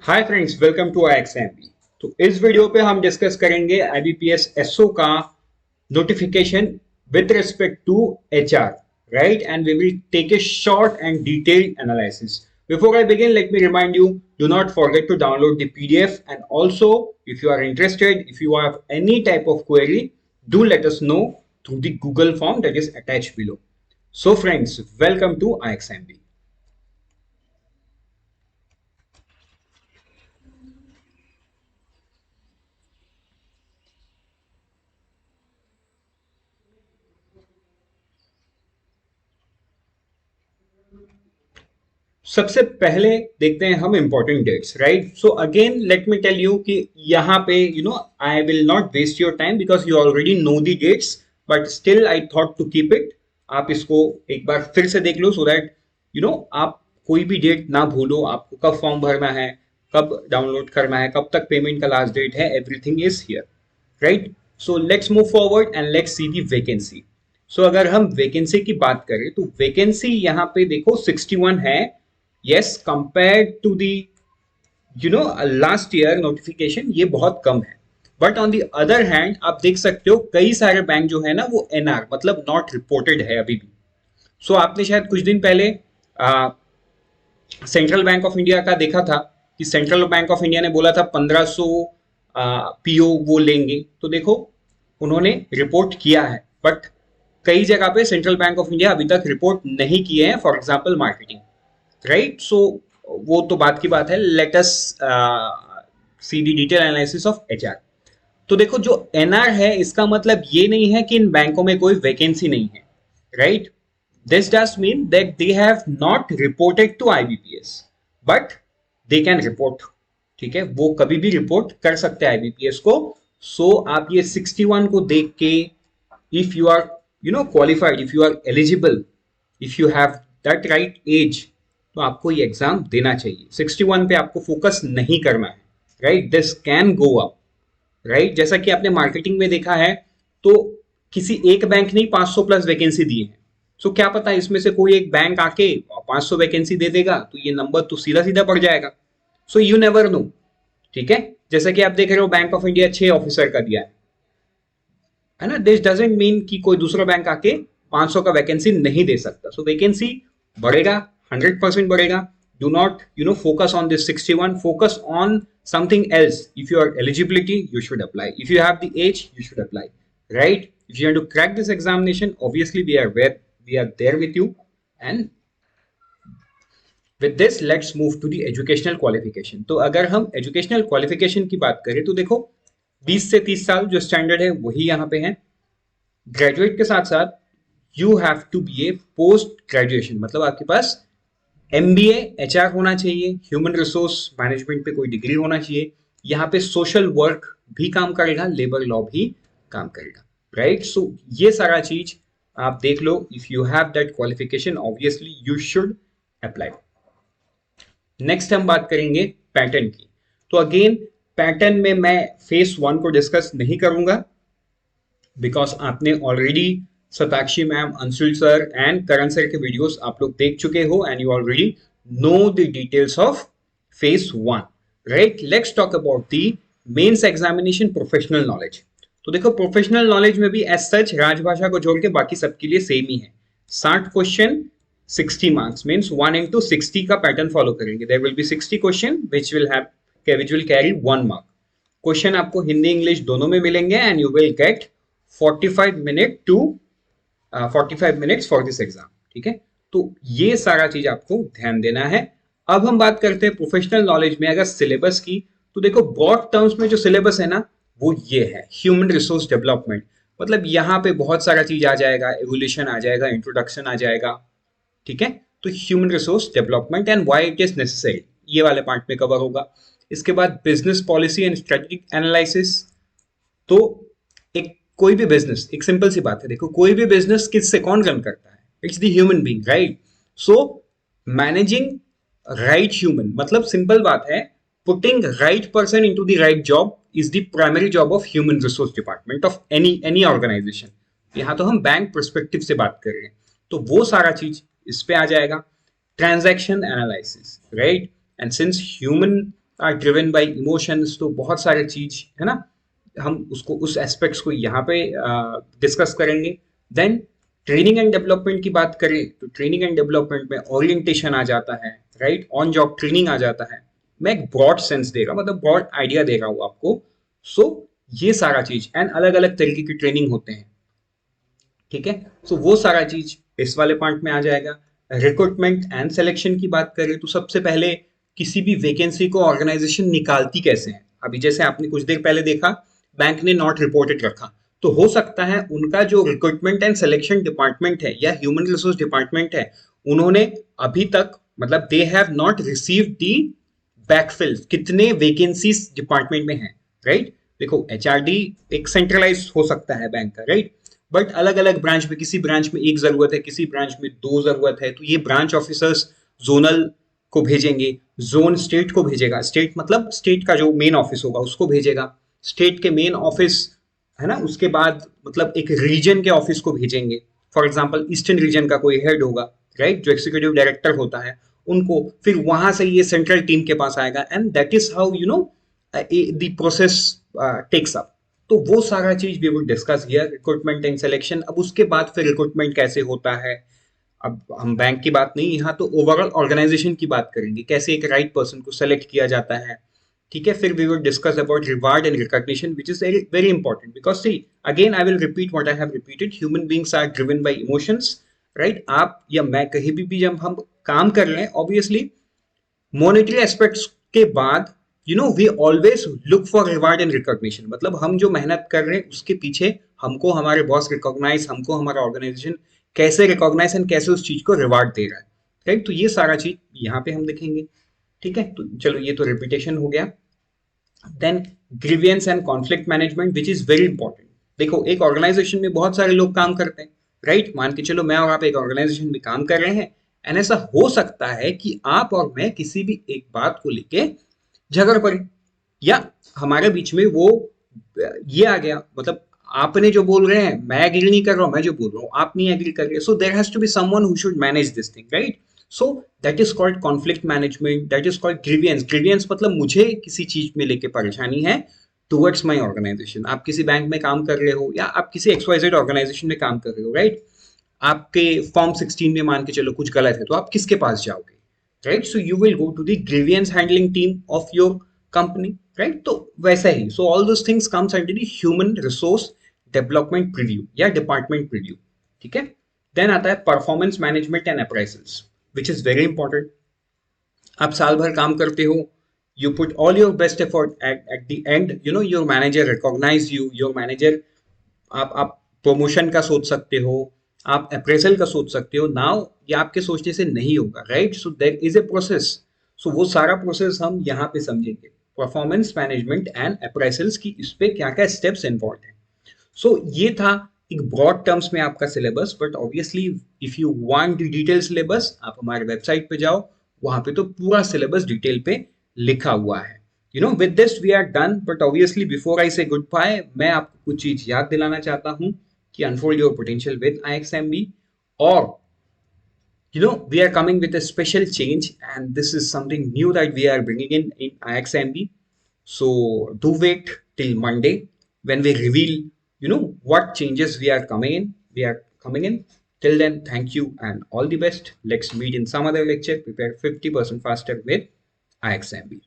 Hi friends, welcome to IXMB। तो इस video पे हम डिस्कस करेंगे IBPS SO का notification with respect to HR, right? And we will take a short and detailed analysis. Before I begin, let me remind you, do not forget to download the PDF, and also if you are interested, if you have any type of query, do let us know through the Google form that is attached below. So friends, welcome to IXMB। सबसे पहले देखते हैं हम important dates, right? So again let me tell you कि यहाँ पे I will not waste your time because you already know the dates, but still I thought to keep it. आप इसको एक बार फिर से देख लो सो दैट आप कोई भी डेट ना भूलो। आपको कब फॉर्म भरना है, कब डाउनलोड करना है, कब तक पेमेंट का लास्ट डेट है, everything is here, right? So let's move forward and let's see the vacancy. सो अगर हम वैकेंसी की बात करें तो वैकेंसी यहाँ पे देखो 61 है। Yes, compare to the last year notification ये बहुत कम है। But on the other hand आप देख सकते हो कई सारे बैंक जो है ना वो NR मतलब नॉट रिपोर्टेड है अभी भी। सो आपने शायद कुछ दिन पहले सेंट्रल बैंक ऑफ इंडिया का देखा था कि सेंट्रल बैंक ऑफ इंडिया ने बोला था 1500 PO वो लेंगे। तो देखो उन्होंने रिपोर्ट किया है, बट कई जगह पे सेंट्रल बैंक ऑफ इंडिया अभी तक रिपोर्ट नहीं किए हैं, for example marketing, right? So वो तो बात की बात है। Let us see the detail analysis of HR। तो देखो जो NR है इसका मतलब ये नहीं है कि इन बैंकों में कोई वैकेंसी नहीं है, right? This does mean that they have not reported to IBPS, but they can report। ठीक है, वो कभी भी रिपोर्ट कर सकते हैं IBPS को। सो आप ये 61 को देख के, if you are qualified, if you are eligible, if you have that right age, तो आपको ये एग्जाम देना चाहिए। 61 पे आपको फोकस नहीं करना है, right? This can go up, right? जैसा कि आपने मार्केटिंग में देखा है, तो किसी एक बैंक ने 500 प्लस वैकेंसी दी है। सो क्या पता इसमें से कोई एक बैंक आके 500 वैकेंसी दे देगा, तो ये नंबर तो सीधा सीधा बढ़ जाएगा। सो यू नेवर नो, ठीक है? जैसा कि आप देख रहे हो बैंक ऑफ इंडिया 6 ऑफिसर का दिया है ना? दिस डजंट मीन कि कोई दूसरा बैंक आके 500 का वैकेंसी नहीं दे सकता। सो वैकेंसी बढ़ेगा, 100% बढ़ेगा। Do not focus on this 61, focus on something else। If you are eligibility, you should apply. If you have the age, you should apply, right? If you want to crack this examination, obviously we are there with you। And with this, let's move to the educational qualification। तो अगर हम educational qualification की बात करें तो देखो 20 से 30 साल जो स्टैंडर्ड है वही यहाँ पे है। ग्रेजुएट के साथ साथ you have to be a post graduation, मतलब आपके पास MBA HR होना चाहिए, ह्यूमन रिसोर्स मैनेजमेंट पे कोई डिग्री होना चाहिए। यहाँ पे सोशल वर्क भी काम करेगा, लेबर लॉ भी काम करेगा, राइट? सो ये सारा चीज आप देख लो। If you have that qualification, obviously you should apply. Next हम बात करेंगे पैटर्न की। तो अगेन पैटर्न में मैं फेस 1 को डिस्कस नहीं करूंगा बिकॉज आपने already Satakshi ma'am, Anshul sir and Karan sir के वीडियोस आप लोग देख चुके हो, and you already know the details of phase 1, right? Let's talk about the mains examination professional knowledge. तो देखो प्रोफेशनल नॉलेज में भी एज सच राजभाषा को जोड़ के बाकी सबके लिए सेम ही है। 60 क्वेश्चन, 60 मार्क्स, मीन्स 1 into 60 का पैटर्न फॉलो करेंगे। There will be 60 question which will carry 1 mark. Question आपको हिंदी इंग्लिश दोनों में मिलेंगे and you will get 45 minutes for this exam, ठीक है? तो ये सारा चीज आपको ध्यान देना है। अब हम बात करते हैं प्रोफेशनल नॉलेज में अगर सिलेबस की। तो देखो ब्रॉड टर्म्स में जो सिलेबस है ना वो ये है, ह्यूमन रिसोर्स डेवलपमेंट। मतलब यहाँ पे बहुत सारा चीज आ जाएगा, एवोल्यूशन आ जाएगा, इंट्रोडक्शन आ जाएगा, ठीक है? तो human resource development and why it is necessary, ये वाले पार्ट में कवर होगा। इसके बाद business policy and strategic analysis. तो एक कोई भी बिजनेस, एक सिंपल सी बात है, देखो कोई भी बिजनेस किससे कौन रन करता है? It's the human being, right? So managing right human, मतलब सिंपल बात है, putting right person into the right job is the primary job of human resource department of any organisation. यहां तो हम बैंक पर्सपेक्टिव से बात कर रहे हैं, तो वो सारा चीज इस पे आ जाएगा। Transaction analysis, right? And since human are driven by emotions, तो बहुत सारे चीज है ना, हम उसको उस एस्पेक्ट्स को यहाँ पे डिस्कस करेंगे। देन ट्रेनिंग एंड डेवलपमेंट की बात करें तो ट्रेनिंग एंड डेवलपमेंट में ओरिएंटेशन आ जाता है, राइट, ऑन जॉब ट्रेनिंग आ जाता है। मैं एक ब्रॉड सेंस दे रहा हूँ, मतलब ब्रॉड आइडिया दे रहा हूँ आपको। सो ये सारा चीज एंड अलग अलग तरीके की ट्रेनिंग होते हैं, ठीक है। सो वो सारा चीज इस वाले पार्ट में आ जाएगा। रिक्रूटमेंट एंड सिलेक्शन की बात करें तो सबसे पहले किसी भी वैकेंसी को ऑर्गेनाइजेशन निकालती कैसे है। अभी जैसे आपने कुछ देर पहले देखा, बैंक ने नॉट रिपोर्टेड रखा, तो हो सकता है उनका जो रिक्रूटमेंट एंड सिलेक्शन डिपार्टमेंट है या ह्यूमन रिसोर्स डिपार्टमेंट है, उन्होंने अभी तक मतलब they have not received the backfill, कितने वैकेंसीज डिपार्टमेंट में है, राइट। देखो एचआरडी एक सेंट्रलाइज हो सकता है बैंक का, राइट, बट अलग अलग ब्रांच में, किसी ब्रांच में एक जरूरत है, किसी ब्रांच में दो जरूरत है, तो ये ब्रांच ऑफिसर्स जोनल को भेजेंगे, जोन स्टेट को भेजेगा, स्टेट मतलब स्टेट का जो मेन ऑफिस होगा उसको भेजेगा, स्टेट के मेन ऑफिस है ना, उसके बाद मतलब एक रीजन के ऑफिस को भेजेंगे। फॉर एग्जाम्पल ईस्टर्न रीजन का कोई हेड होगा, राइट, जो एक्सिक्यूटिव डायरेक्टर होता है, उनको फिर वहां से ये सेंट्रल टीम के पास आएगा, and that is how you know the process takes up. तो वो सारा चीज we would discuss here, recruitment and selection. अब उसके बाद फिर रिक्रूटमेंट कैसे होता है, अब हम बैंक की बात नहीं, यहाँ तो ओवरऑल ऑर्गेनाइजेशन की बात करेंगे, कैसे एक राइट पर्सन को सेलेक्ट किया जाता है, ठीक है। फिर we will discuss about reward and recognition which is very very important, because see again I will repeat what I have repeated, human beings are driven by emotions, right. आप या मैं कहीं भी जब हम काम कर रहे हैं, ऑब्वियसली मॉनेटरी एस्पेक्ट्स के बाद you know we always look for reward and recognition, मतलब हम जो मेहनत कर रहे हैं उसके पीछे हमको हमारे बॉस रिकॉग्नाइज, हमको हमारा ऑर्गेनाइजेशन कैसे रिकॉग्नाइज एंड कैसे उस चीज को रिवार्ड दे रहा है, राइट। तो ये सारा चीज यहाँ पे हम देखेंगे, ठीक है। तो चलो ये तो रिपीटेशन हो गया। Then grievance and conflict management which is very important. देखो एक ऑर्गेनाइजेशन में बहुत सारे लोग काम करते हैं, राइट, मान के चलो मैं और आप एक ऑर्गेनाइजेशन में काम कर रहे हैं, एंड ऐसा हो सकता है कि आप और मैं किसी भी एक बात को लेके झगड़ पड़े, या हमारे बीच में वो ये आ गया, मतलब आपने जो बोल रहे हैं मैं एग्री नहीं कर रहा हूं, मैं जो बोल रहा हूं आप नहीं एग्री कर रहे, so there has to be someone who should manage this thing, right. So that is called conflict management, that is called grievance. Grievance मतलब मुझे किसी चीज में लेके परेशानी है टुवर्ड्स माय ऑर्गेनाइजेशन। आप किसी बैंक में काम कर रहे हो या आप किसी एक्सवाइजेड ऑर्गेनाइजेशन में काम कर रहे हो, राइट, आपके फॉर्म 16 में मान के चलो कुछ गलत है, तो आप किसके पास जाओगे, right. So you will go to the grievance handling team of your company, right. तो वैसा ही, so all those things comes under the human resource development preview या डिपार्टमेंट प्रीव्यू, ठीक है। देन आता है performance management and appraisals which is very important. आप साल भर काम करते हो, you put all your best effort, at the end you know your manager recognize you, your manager, आप प्रमोशन का सोच सकते हो, आप अप्रेजल का सोच सकते हो, नाउ ये आपके सोचने से नहीं होगा, right. So there is a process, so वो सारा प्रोसेस हम यहाँ पे समझेंगे, परफॉर्मेंस मैनेजमेंट एंड अप्रेजल्स की, इस पे क्या क्या स्टेप्स इन्वॉल्व है। सो ये था एक ब्रॉड टर्म्स में आपका syllabus, but obviously if you want the detail syllabus आप हमारे वेबसाइट पे जाओ, वहां पे तो पूरा सिलेबस डिटेल पे लिखा हुआ है। You know with this we are done, but obviously before I say good bye, मैं आपको कुछ चीज याद दिलाना चाहता हूं कि unfold your potential with IXMB, और you know we are coming with a special change, and this is something new that we are bringing in IXMB. So do wait till Monday when we reveal you know what changes we are coming in. Till then, thank you and all the best. Let's meet in some other lecture. Prepare 50% faster with IXMB.